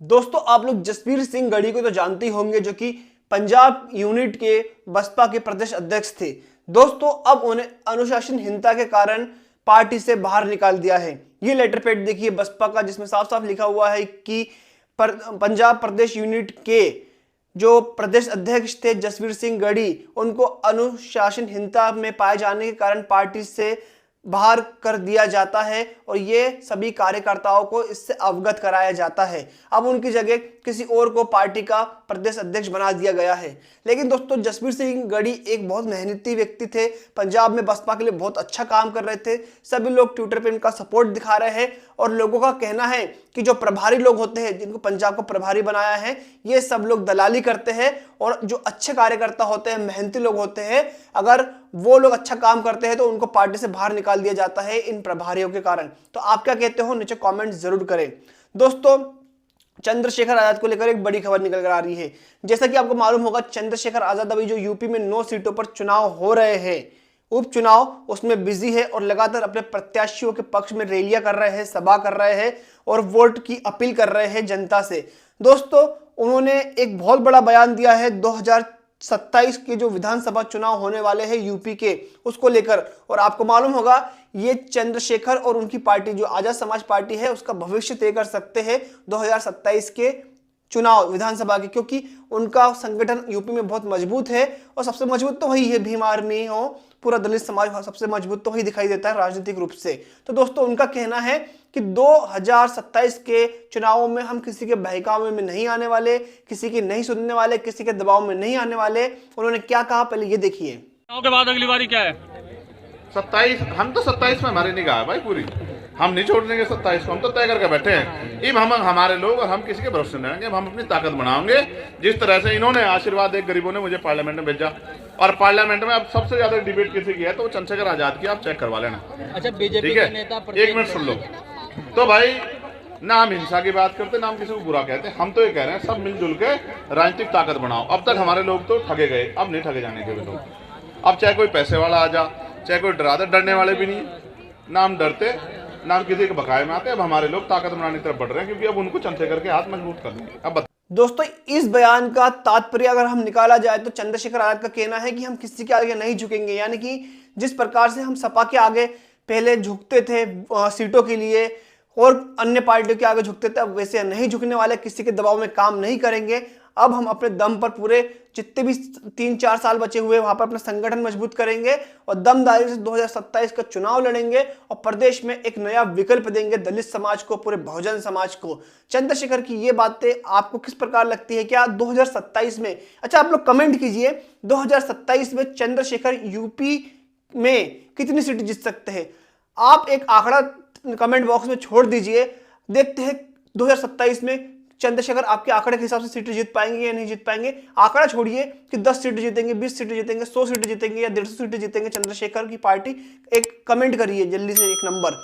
दोस्तों आप लोग जसवीर सिंह गढ़ी को तो जानते ही होंगे, जो कि पंजाब यूनिट के बसपा के प्रदेश अध्यक्ष थे। दोस्तों अब उन्हें अनुशासनहीनता के कारण पार्टी से बाहर निकाल दिया है। ये लेटर पैड देखिए बसपा का, जिसमें साफ साफ लिखा हुआ है कि पंजाब प्रदेश यूनिट के जो प्रदेश अध्यक्ष थे जसवीर सिंह गढ़ी, उनको अनुशासनहीनता में पाए जाने के कारण पार्टी से बाहर कर दिया जाता है और ये सभी कार्यकर्ताओं को इससे अवगत कराया जाता है। अब उनकी जगह किसी और को पार्टी का प्रदेश अध्यक्ष बना दिया गया है। लेकिन दोस्तों जसवीर सिंह गढ़ी एक बहुत मेहनती व्यक्ति थे, पंजाब में बसपा के लिए बहुत अच्छा काम कर रहे थे। सभी लोग ट्विटर पे इनका सपोर्ट दिखा रहे हैं और लोगों का कहना है कि जो प्रभारी लोग होते हैं, जिनको पंजाब को प्रभारी बनाया है, ये सब लोग दलाली करते हैं और जो अच्छे कार्यकर्ता होते हैं, मेहनती लोग होते हैं, अगर वो लोग अच्छा काम करते हैं तो उनको पार्टी से बाहर निकाल दिया जाता है इन प्रभारियों के कारण। तो आप क्या कहते हो, नीचे कमेंट जरूर करें। दोस्तों चंद्रशेखर आजाद को लेकर एक बड़ी खबर निकल कर आ रही है। जैसा कि आपको मालूम होगा, चंद्रशेखर आजाद अभी जो यूपी में 9 सीटों पर चुनाव हो रहे हैं, उपचुनाव, उसमें बिजी है और लगातार अपने प्रत्याशियों के पक्ष में रैलियां कर रहे हैं, सभा कर रहे हैं और वोट की अपील कर रहे हैं जनता से। दोस्तों उन्होंने एक बहुत बड़ा बयान दिया है 2027 के जो विधानसभा चुनाव होने वाले हैं यूपी के, उसको लेकर। और आपको मालूम होगा ये चंद्रशेखर और उनकी पार्टी जो आजाद समाज पार्टी है, उसका भविष्य तय कर सकते हैं 2027 के चुनाव विधानसभा के, क्योंकि उनका संगठन यूपी में बहुत मजबूत है और सबसे मजबूत तो वही है, भीम आर्मी हो, पूरा दलित समाज, सबसे मजबूत तो वही दिखाई देता है राजनीतिक रूप से। तो दोस्तों उनका कहना है कि 2027 के चुनावों में हम किसी के बहकावे में नहीं आने वाले, किसी की नहीं सुनने वाले, किसी के दबाव में नहीं आने वाले। उन्होंने क्या कहा पहले ये देखिए। चुनाव के बाद अगली बारी क्या है? 27, हम तो 27 में हमारी निगाह है भाई पूरी, हम नहीं छोड़ देंगे 27 को, हम तो तय करके बैठे हैं। अब हम हमारे लोग और हम किसी के भरोसे नहीं रहेंगे, हम अपनी ताकत बढ़ाएंगे। जिस तरह से इन्होंने आशीर्वाद एक गरीबों ने मुझे पार्लियामेंट में भेजा, और पार्लियामेंट में अब सबसे ज्यादा डिबेट किसी की है तो वो चंद्रशेखर आजाद की, आप चेक करवा लेना। अच्छा, बीजेपी ठीक के है, नेता एक मिनट सुन लो। तो भाई ना हम हिंसा की बात करते, ना हम किसी को बुरा कहते, हम तो ये कह रहे हैं सब मिलजुल के राजनीतिक ताकत बनाओ। अब तक हमारे लोग तो ठगे गए, अब नहीं ठगे जाने के भी लोग। अब चाहे कोई पैसे वाला आ जा, चाहे कोई डरा दे, डरने वाले भी नहीं, ना हम डरते, ना हम किसी के बकाये में आते। अब हमारे लोग ताकत बनाने की तरफ बढ़ रहे हैं, क्योंकि अब उनको चंद्रशेखर के हाथ मजबूत कर देंगे। अब दोस्तों इस बयान का तात्पर्य अगर हम निकाला जाए तो चंद्रशेखर आजाद का कहना है कि हम किसी के आगे नहीं झुकेंगे, यानी कि जिस प्रकार से हम सपा के आगे पहले झुकते थे सीटों के लिए और अन्य पार्टियों के आगे झुकते थे, अब वैसे नहीं झुकने वाले, किसी के दबाव में काम नहीं करेंगे। अब हम अपने दम पर पूरे जितने भी 3-4 साल बचे हुए वहां पर अपना संगठन मजबूत करेंगे और दमदारी से 2027 का चुनाव लड़ेंगे और प्रदेश में एक नया विकल्प देंगे दलित समाज को, पूरे बहुजन समाज को। चंद्रशेखर की ये बातें आपको किस प्रकार लगती है? क्या 2027 में, अच्छा आप लोग कमेंट कीजिए, 2027 में चंद्रशेखर यूपी में कितनी सीट जीत सकते हैं? आप एक आंकड़ा कमेंट बॉक्स में छोड़ दीजिए, देखते हैं 2027 में चंद्रशेखर आपके आंकड़े के हिसाब से सीटें जीत पाएंगे या नहीं जीत पाएंगे। आंकड़ा छोड़िए कि 10 सीटें जीतेंगे, 20 सीटें जीतेंगे, 100 सीटें जीतेंगे या 150 सीटें जीतेंगे चंद्रशेखर की पार्टी। एक कमेंट करिए जल्दी से, एक नंबर।